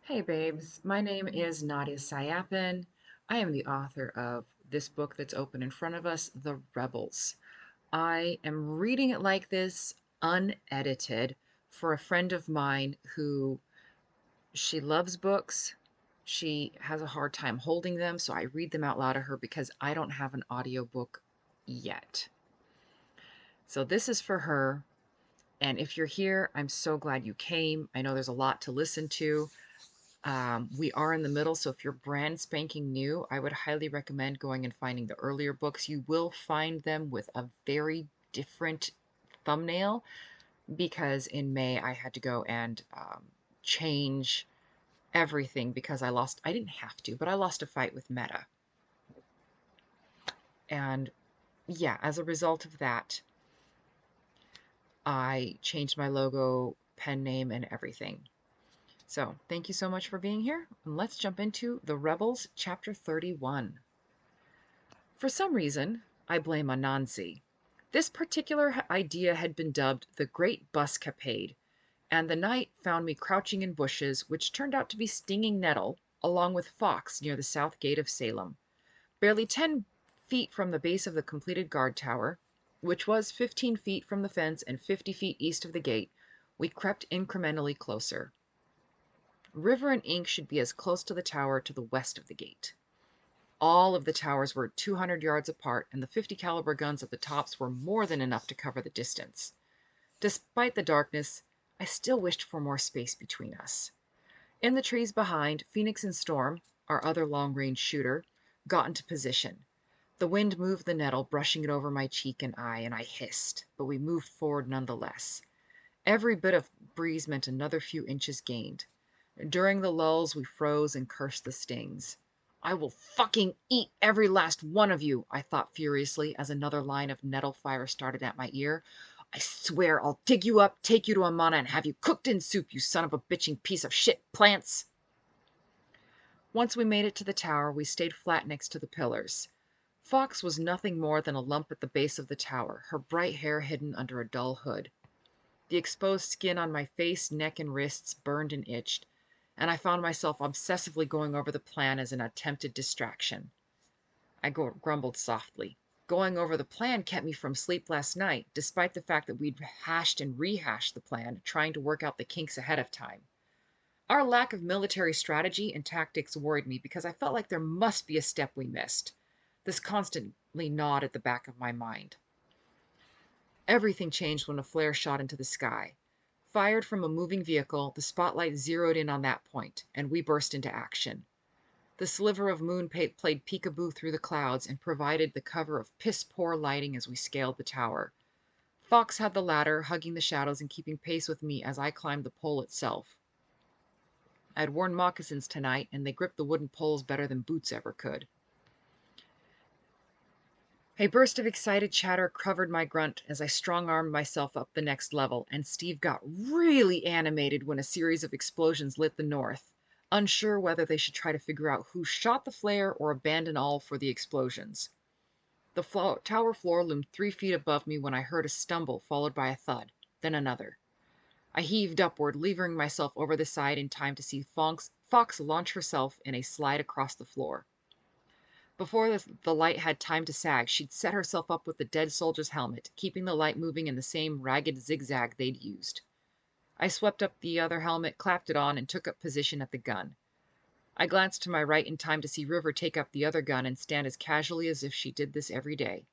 Hey babes, my name is Nadia Sayapin. I am the author of this book that's open in front of us, The Rebels. I am reading it like this, unedited, for a friend of mine who she loves books. She has a hard time holding them, so I read them out loud to her because I don't have an audiobook yet. So this is for her. And if you're here, I'm so glad you came. I know there's a lot to listen to. We are in the middle, so if you're brand spanking new, I would highly recommend going and finding the earlier books. You will find them with a very different thumbnail because in May I had to go and change everything because I didn't have to, but I lost a fight with Meta. And yeah, as a result of that, I changed my logo, pen name, and everything. So thank you so much for being here. And let's jump into The Rebels, Chapter 31. For some reason, I blame Anansi. This particular idea had been dubbed the Great Buscapade, and the night found me crouching in bushes, which turned out to be stinging nettle, along with fox near the south gate of Salem. Barely 10 feet from the base of the completed guard tower, which was 15 feet from the fence and 50 feet east of the gate, we crept incrementally closer. River and Ink should be as close to the tower to the west of the gate. All of the towers were 200 yards apart, and the 50 caliber guns at the tops were more than enough to cover the distance. Despite the darkness, I still wished for more space between us. In the trees behind, Phoenix and Storm, our other long-range shooter, got into position. The wind moved the nettle, brushing it over my cheek and eye, and I hissed, but we moved forward nonetheless. Every bit of breeze meant another few inches gained. During the lulls, we froze and cursed the stings. I will fucking eat every last one of you, I thought furiously as another line of nettle fire started at my ear. I swear I'll dig you up, take you to Amana, and have you cooked in soup, you son of a bitching piece of shit plants. Once we made it to the tower, we stayed flat next to the pillars. Fox was nothing more than a lump at the base of the tower, her bright hair hidden under a dull hood. The exposed skin on my face, neck, and wrists burned and itched, and I found myself obsessively going over the plan as an attempted distraction. I grumbled softly. Going over the plan kept me from sleep last night, despite the fact that we'd hashed and rehashed the plan, trying to work out the kinks ahead of time. Our lack of military strategy and tactics worried me because I felt like there must be a step we missed. This constantly gnawed at the back of my mind. Everything changed when a flare shot into the sky. Fired from a moving vehicle, the spotlight zeroed in on that point, and we burst into action. The sliver of moon played peekaboo through the clouds and provided the cover of piss-poor lighting as we scaled the tower. Fox had the ladder, hugging the shadows and keeping pace with me as I climbed the pole itself. I'd worn moccasins tonight, and they gripped the wooden poles better than boots ever could. A burst of excited chatter covered my grunt as I strong-armed myself up the next level, and Steve got really animated when a series of explosions lit the north, unsure whether they should try to figure out who shot the flare or abandon all for the explosions. The tower floor loomed 3 feet above me when I heard a stumble followed by a thud, then another. I heaved upward, levering myself over the side in time to see Fox launch herself in a slide across the floor. Before the light had time to sag, she'd set herself up with the dead soldier's helmet, keeping the light moving in the same ragged zigzag they'd used. I swept up the other helmet, clapped it on, and took up position at the gun. I glanced to my right in time to see River take up the other gun and stand as casually as if she did this every day.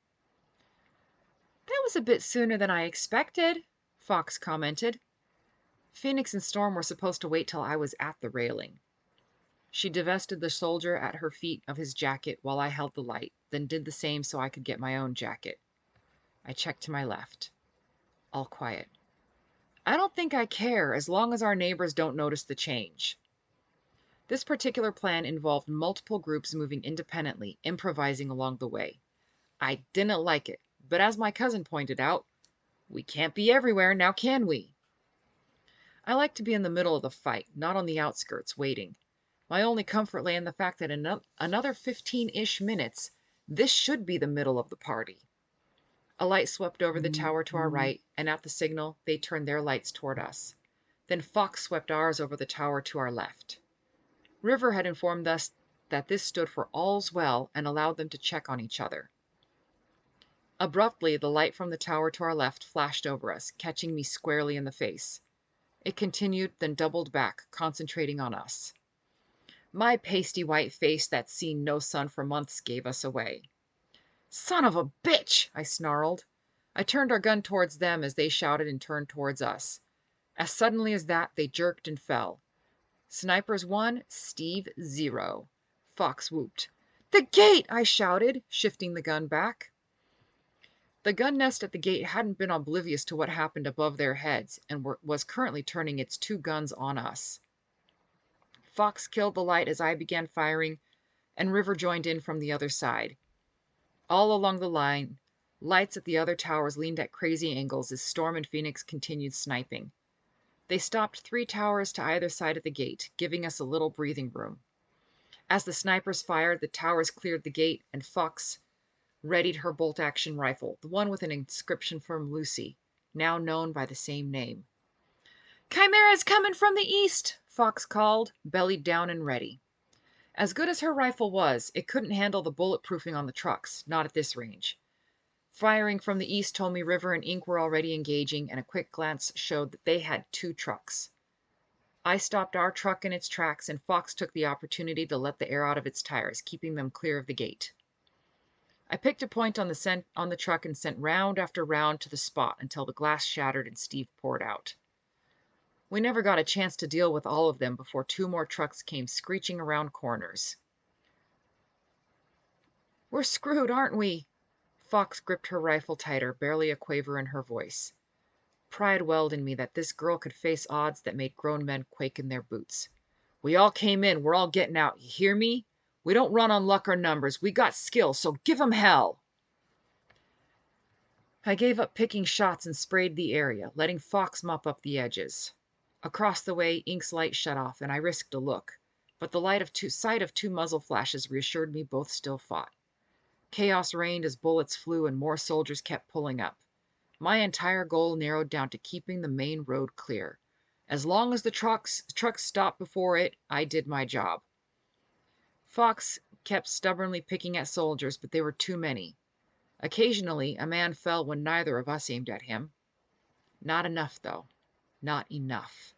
"That was a bit sooner than I expected," Fox commented. Phoenix and Storm were supposed to wait till I was at the railing. She divested the soldier at her feet of his jacket while I held the light, then did the same so I could get my own jacket. I checked to my left. All quiet. I don't think I care as long as our neighbors don't notice the change. This particular plan involved multiple groups moving independently, improvising along the way. I didn't like it, but as my cousin pointed out, we can't be everywhere, now can we? I like to be in the middle of the fight, not on the outskirts, waiting. My only comfort lay in the fact that in another 15-ish minutes, this should be the middle of the party. A light swept over the tower to our right, and at the signal, they turned their lights toward us. Then Fox swept ours over the tower to our left. River had informed us that this stood for all's well and allowed them to check on each other. Abruptly, the light from the tower to our left flashed over us, catching me squarely in the face. It continued, then doubled back, concentrating on us. My pasty white face that's seen no sun for months gave us away. Son of a bitch! I snarled. I turned our gun towards them as they shouted and turned towards us. As suddenly as that, they jerked and fell. Snipers 1, Steve 0. Fox whooped. "The gate!" I shouted, shifting the gun back. The gun nest at the gate hadn't been oblivious to what happened above their heads and was currently turning its 2 guns on us. Fox killed the light as I began firing, and River joined in from the other side. All along the line, lights at the other towers leaned at crazy angles as Storm and Phoenix continued sniping. They stopped 3 towers to either side of the gate, giving us a little breathing room. As the snipers fired, the towers cleared the gate, and Fox readied her bolt-action rifle, the one with an inscription from Lucy, now known by the same name. "Chimera's coming from the east!" Fox called, bellied down and ready. As good as her rifle was, it couldn't handle the bulletproofing on the trucks, not at this range. Firing from the east told me River and Ink were already engaging, and a quick glance showed that they had 2 trucks. I stopped our truck in its tracks, and Fox took the opportunity to let the air out of its tires, keeping them clear of the gate. I picked a point on the truck and sent round after round to the spot until the glass shattered and Steve poured out. We never got a chance to deal with all of them before 2 more trucks came screeching around corners. "We're screwed, aren't we?" Fox gripped her rifle tighter, barely a quaver in her voice. Pride welled in me that this girl could face odds that made grown men quake in their boots. "We all came in, we're all getting out, you hear me? We don't run on luck or numbers, we got skill, so give 'em hell!" I gave up picking shots and sprayed the area, letting Fox mop up the edges. Across the way, Ink's light shut off, and I risked a look, but the sight of 2 muzzle flashes reassured me both still fought. Chaos reigned as bullets flew and more soldiers kept pulling up. My entire goal narrowed down to keeping the main road clear. As long as the trucks stopped before it, I did my job. Fox kept stubbornly picking at soldiers, but they were too many. Occasionally, a man fell when neither of us aimed at him. Not enough, though. Not enough.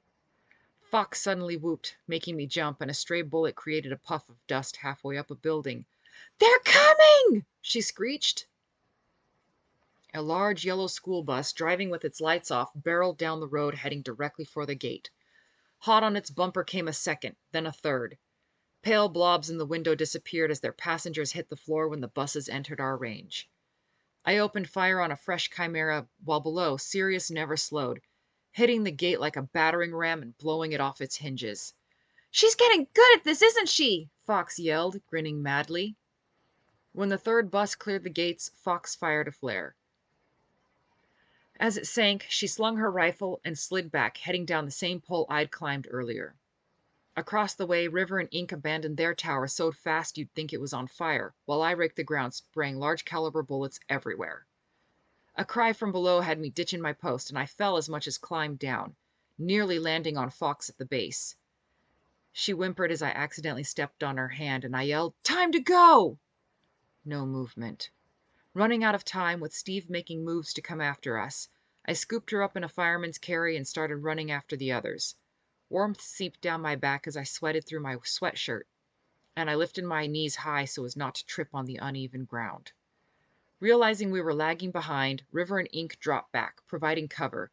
Fox suddenly whooped, making me jump, and a stray bullet created a puff of dust halfway up a building. "They're coming!" she screeched. A large yellow school bus, driving with its lights off, barreled down the road, heading directly for the gate. Hot on its bumper came a second, then a third. Pale blobs in the window disappeared as their passengers hit the floor when the buses entered our range. I opened fire on a fresh Chimera, while below, Sirius never slowed, hitting the gate like a battering ram and blowing it off its hinges. "She's getting good at this, isn't she?" Fox yelled, grinning madly. When the 3rd bus cleared the gates, Fox fired a flare. As it sank, she slung her rifle and slid back, heading down the same pole I'd climbed earlier. Across the way, River and Ink abandoned their tower so fast you'd think it was on fire, while I raked the ground, spraying large caliber bullets everywhere. A cry from below had me ditching my post, and I fell as much as climbed down, nearly landing on Fox at the base. She whimpered as I accidentally stepped on her hand, and I yelled, "Time to go!" No movement. Running out of time, with Steve making moves to come after us, I scooped her up in a fireman's carry and started running after the others. Warmth seeped down my back as I sweated through my sweatshirt, and I lifted my knees high so as not to trip on the uneven ground. Realizing we were lagging behind, River and Ink dropped back, providing cover,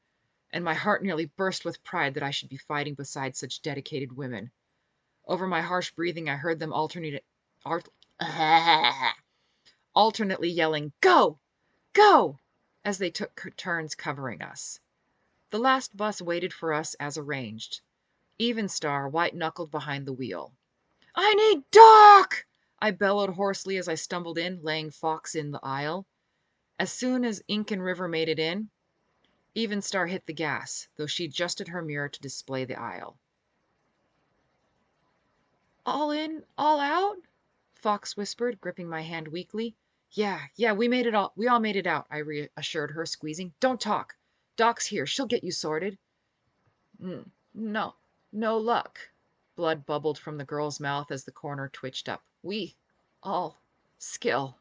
and my heart nearly burst with pride that I should be fighting beside such dedicated women. Over my harsh breathing, I heard them alternately yelling, "Go! Go!" as they took turns covering us. The last bus waited for us as arranged. Evenstar white-knuckled behind the wheel. "I need Doc!" I bellowed hoarsely as I stumbled in, laying Fox in the aisle. As soon as Ink and River made it in, Evenstar hit the gas, though she adjusted her mirror to display the aisle. "All in, all out?" Fox whispered, gripping my hand weakly. Yeah, we all made it out," I reassured her, squeezing. "Don't talk. Doc's here. She'll get you sorted." No luck." Blood bubbled from the girl's mouth as the coroner twitched up. We all skill.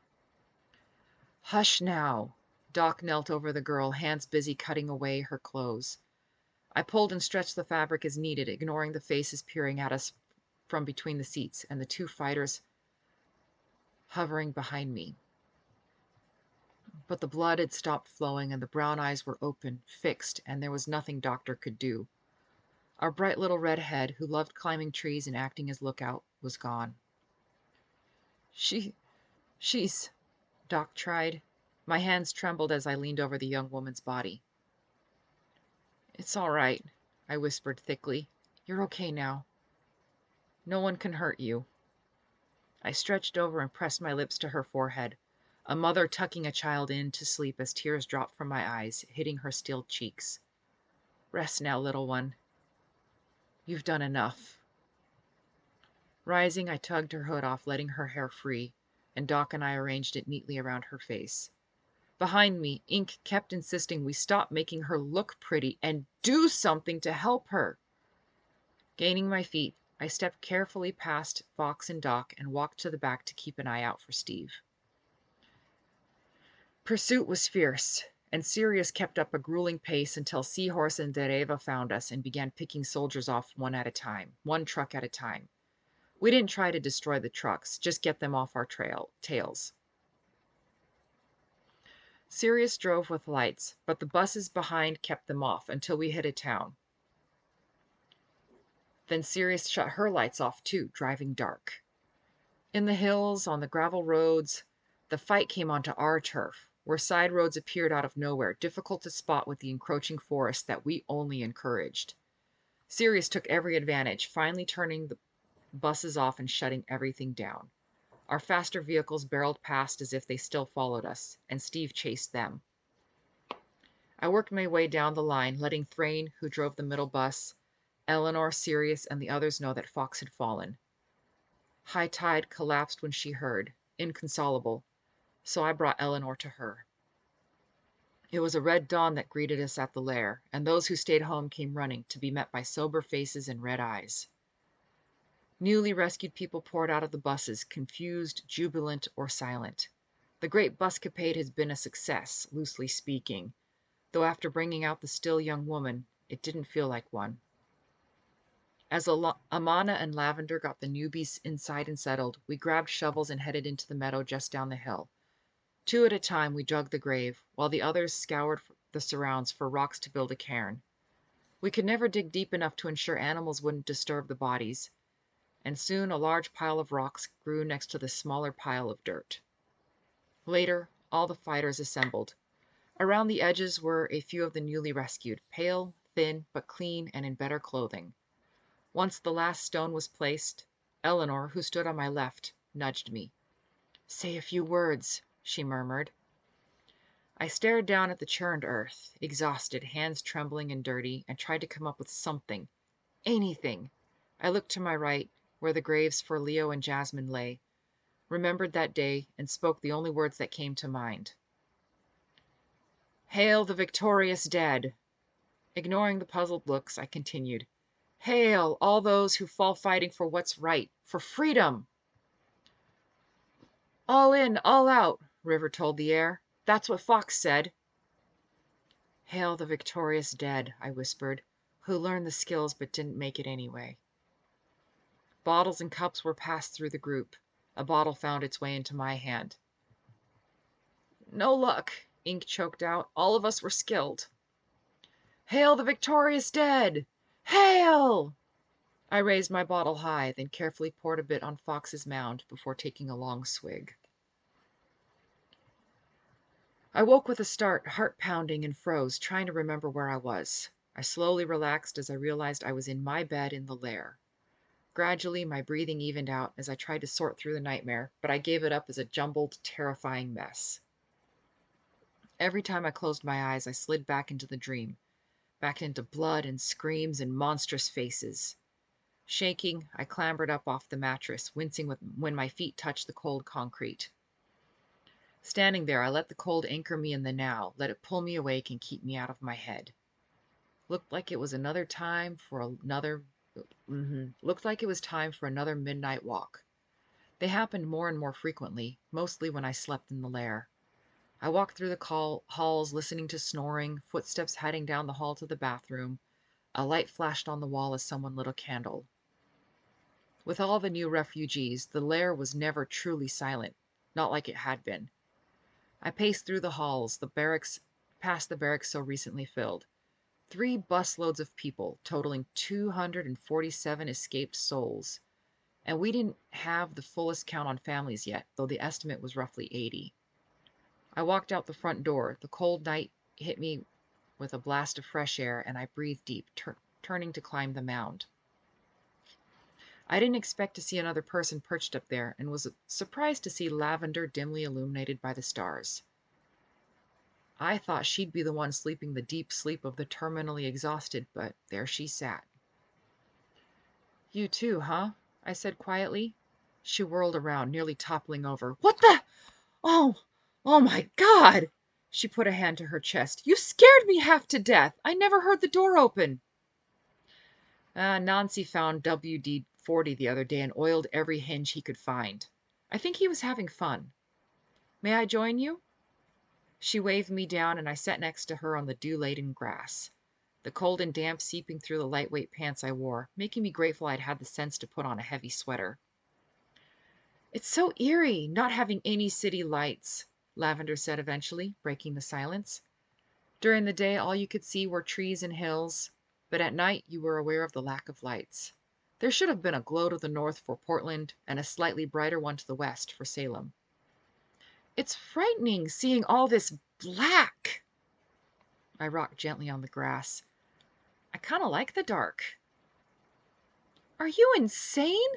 Hush now. Doc knelt over the girl, hands busy cutting away her clothes. I pulled and stretched the fabric as needed, ignoring the faces peering at us from between the seats and the two fighters hovering behind me. But the blood had stopped flowing and the brown eyes were open, fixed, and there was nothing Doctor could do. Our bright little redhead, who loved climbing trees and acting as lookout, was gone. She's... Doc tried. My hands trembled as I leaned over the young woman's body. It's all right, I whispered thickly. You're okay now. No one can hurt you. I stretched over and pressed my lips to her forehead, a mother tucking a child in to sleep as tears dropped from my eyes, hitting her stilled cheeks. Rest now, little one. You've done enough. Rising, I tugged her hood off, letting her hair free, and Doc and I arranged it neatly around her face. Behind me, Ink kept insisting we stop making her look pretty and do something to help her. Gaining my feet, I stepped carefully past Fox and Doc and walked to the back to keep an eye out for Steve. Pursuit was fierce, and Sirius kept up a grueling pace until Seahorse and Dereva found us and began picking soldiers off one truck at a time. We didn't try to destroy the trucks, just get them off our tails. Sirius drove with lights, but the buses behind kept them off until we hit a town. Then Sirius shut her lights off too, driving dark. In the hills, on the gravel roads, the fight came onto our turf, where side roads appeared out of nowhere, difficult to spot with the encroaching forest that we only encouraged. Sirius took every advantage, finally turning the buses off and shutting everything down. Our faster vehicles barreled past as if they still followed us, and Steve chased them. I worked my way down the line, letting Thrain, who drove the middle bus, Eleanor, Sirius, and the others know that Fox had fallen. High Tide collapsed when she heard, inconsolable, so I brought Eleanor to her. It was a red dawn that greeted us at the lair, and those who stayed home came running to be met by sober faces and red eyes. Newly rescued people poured out of the buses, confused, jubilant, or silent. The great buscapade has been a success, loosely speaking, though after bringing out the still young woman, it didn't feel like one. As Amana and Lavender got the newbies inside and settled, we grabbed shovels and headed into the meadow just down the hill. 2 at a time, we dug the grave, while the others scoured the surrounds for rocks to build a cairn. We could never dig deep enough to ensure animals wouldn't disturb the bodies, and soon a large pile of rocks grew next to the smaller pile of dirt. Later, all the fighters assembled. Around the edges were a few of the newly rescued, pale, thin, but clean and in better clothing. Once the last stone was placed, Eleanor, who stood on my left, nudged me. "Say a few words," she murmured. I stared down at the churned earth, exhausted, hands trembling and dirty, and tried to come up with something. Anything. I looked to my right, where the graves for Leo and Jasmine lay, remembered that day, and spoke the only words that came to mind. "Hail the victorious dead!" Ignoring the puzzled looks, I continued. "Hail all those who fall fighting for what's right, for freedom!" "All in, all out," River told the air. "That's what Fox said." "Hail the victorious dead," I whispered, "who learned the skills but didn't make it anyway." Bottles and cups were passed through the group. A bottle found its way into my hand. "No luck," Ink choked out. "All of us were skilled." "Hail the victorious dead! Hail!" I raised my bottle high, then carefully poured a bit on Fox's mound before taking a long swig. I woke with a start, heart pounding, and froze, trying to remember where I was. I slowly relaxed as I realized I was in my bed in the lair. Gradually, my breathing evened out as I tried to sort through the nightmare, but I gave it up as a jumbled, terrifying mess. Every time I closed my eyes, I slid back into the dream, back into blood and screams and monstrous faces. Shaking, I clambered up off the mattress, wincing when my feet touched the cold concrete. Standing there, I let the cold anchor me in the now, let it pull me awake and keep me out of my head. Looked like it was another time for another Looked like it was time for another midnight walk. They happened more and more frequently, mostly when I slept in the lair. I walked through the halls, listening to snoring, footsteps heading down the hall to the bathroom. A light flashed on the wall as someone lit a candle. With all the new refugees, the lair was never truly silent, not like it had been. I paced through the halls, past the barracks so recently filled. 3 busloads of people, totaling 247 escaped souls. And we didn't have the fullest count on families yet, though the estimate was roughly 80. I walked out the front door. The cold night hit me with a blast of fresh air, and I breathed deep, turning to climb the mound. I didn't expect to see another person perched up there, and was surprised to see Lavender dimly illuminated by the stars. I thought she'd be the one sleeping the deep sleep of the terminally exhausted, but there she sat. "You too, huh?" I said quietly. She whirled around, nearly toppling over. "What the? Oh, oh my God!" She put a hand to her chest. "You scared me half to death. I never heard the door open." Nancy found WD-40 the other day and oiled every hinge he could find. I think he was having fun. May I join you? She waved me down, and I sat next to her on the dew-laden grass, the cold and damp seeping through the lightweight pants I wore, making me grateful I'd had the sense to put on a heavy sweater. "It's so eerie, not having any city lights," Lavender said eventually, breaking the silence. "During the day, all you could see were trees and hills, but at night you were aware of the lack of lights. There should have been a glow to the north for Portland and a slightly brighter one to the west for Salem." "It's frightening seeing all this black." I rocked gently on the grass. "I kind of like the dark." "Are you insane?"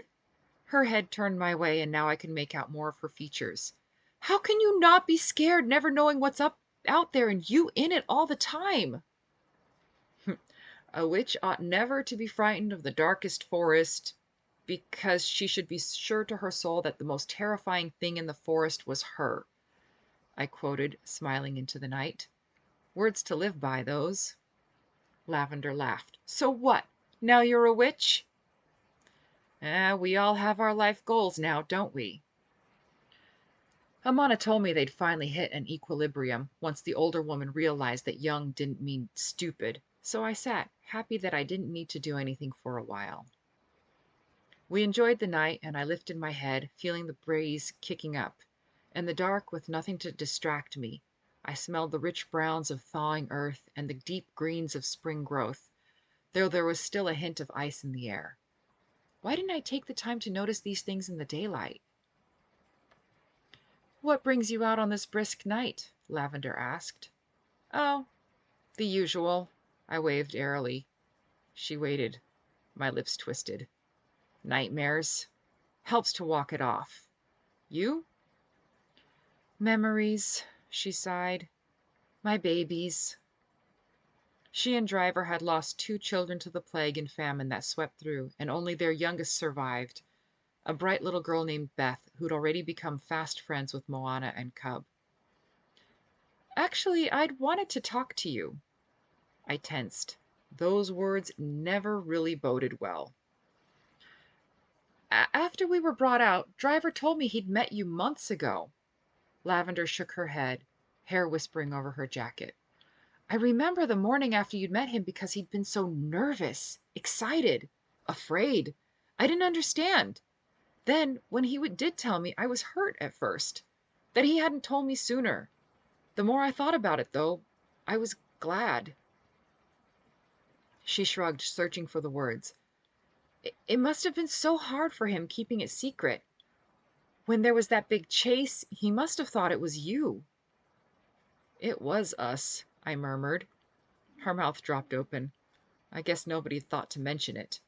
Her head turned my way, and now I could make out more of her features. "How can you not be scared, never knowing what's out there and you in it all the time?" "A witch ought never to be frightened of the darkest forest, because she should be sure to her soul that the most terrifying thing in the forest was her," I quoted, smiling into the night. Words to live by, those. Lavender laughed. "So what? Now you're a witch?" We all have our life goals now, don't we?" Amana told me they'd finally hit an equilibrium once the older woman realized that young didn't mean stupid, so I sat, happy that I didn't need to do anything for a while. We enjoyed the night, and I lifted my head, feeling the breeze kicking up. In the dark, with nothing to distract me, I smelled the rich browns of thawing earth and the deep greens of spring growth, though there was still a hint of ice in the air. Why didn't I take the time to notice these things in the daylight? "What brings you out on this brisk night?" Lavender asked. "Oh, the usual." I waved airily. She waited. My lips twisted. "Nightmares. Helps to walk it off. You?" "Memories," she sighed. "My babies." She and Driver had lost 2 children to the plague and famine that swept through, and only their youngest survived, a bright little girl named Beth, who'd already become fast friends with Moana and Cub. "Actually, I'd wanted to talk to you." I tensed. Those words never really boded well. "After we were brought out, Driver told me he'd met you months ago." Lavender shook her head, hair whispering over her jacket. "I remember the morning after you'd met him because he'd been so nervous, excited, afraid. I didn't understand. Then, when he did tell me, I was hurt at first, that he hadn't told me sooner. The more I thought about it, though, I was glad." She shrugged, searching for the words. It must have been so hard for him keeping it secret. When there was that big chase, he must have thought it was you." "It was us," I murmured. Her mouth dropped open. I guess nobody thought to mention it.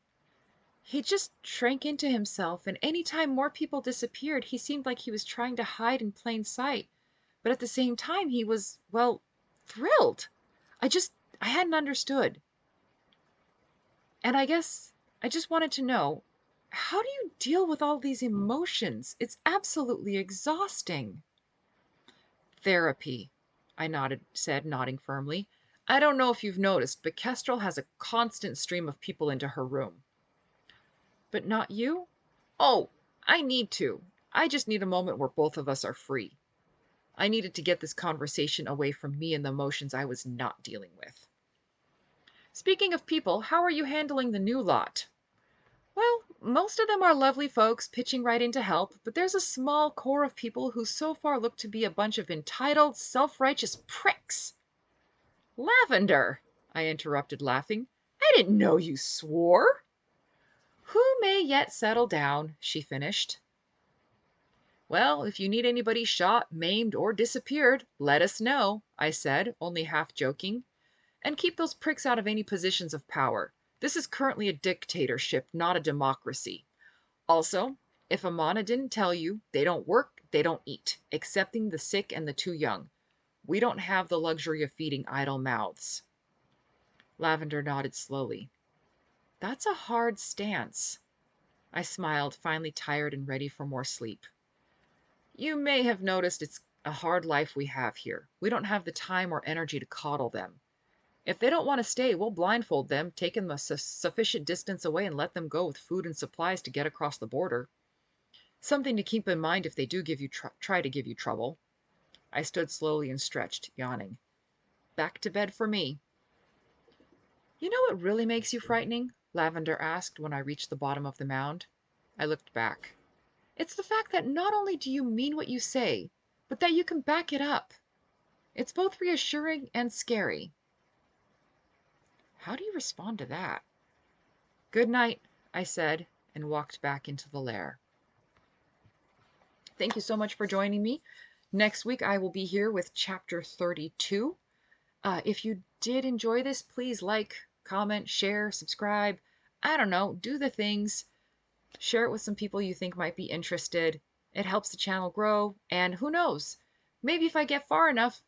"He just shrank into himself, and any time more people disappeared, he seemed like he was trying to hide in plain sight. But at the same time, he was, well, thrilled. I hadn't understood. And I guess I just wanted to know, how do you deal with all these emotions? It's absolutely exhausting." "Therapy," I said, nodding firmly. "I don't know if you've noticed, but Kestrel has a constant stream of people into her room." But not you? Oh, I need to. I just need a moment where both of us are free. I needed to get this conversation away from me and the emotions I was not dealing with. Speaking of people, how are you handling the new lot? Well, most of them are lovely folks pitching right in to help, but there's a small core of people who so far look to be a bunch of entitled, self-righteous pricks. Lavender, I interrupted, laughing. I didn't know you swore. Who may yet settle down, she finished. Well, if you need anybody shot, maimed, or disappeared, let us know, I said, only half joking. And keep those pricks out of any positions of power. This is currently a dictatorship, not a democracy. Also, if Amana didn't tell you, they don't work, they don't eat, excepting the sick and the too young. We don't have the luxury of feeding idle mouths. Lavender nodded slowly. That's a hard stance. I smiled, finally tired and ready for more sleep. You may have noticed it's a hard life we have here. We don't have the time or energy to coddle them. If they don't want to stay, we'll blindfold them, take them a sufficient distance away, and let them go with food and supplies to get across the border. Something to keep in mind if they do try to give you trouble. I stood slowly and stretched, yawning. Back to bed for me. You know what really makes you frightening? Lavender asked when I reached the bottom of the mound. I looked back. It's the fact that not only do you mean what you say, but that you can back it up. It's both reassuring and scary. How do you respond to that? Good night, I said, and walked back into the lair. Thank you so much for joining me. Next week, I will be here with chapter 32. If you did enjoy this, please like, comment, share, subscribe. I don't know, do the things. Share it with some people you think might be interested. It helps the channel grow. And who knows, maybe if I get far enough,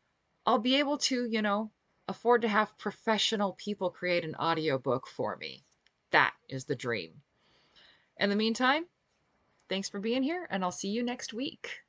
I'll be able to, afford to have professional people create an audiobook for me. That is the dream. In the meantime, thanks for being here, and I'll see you next week.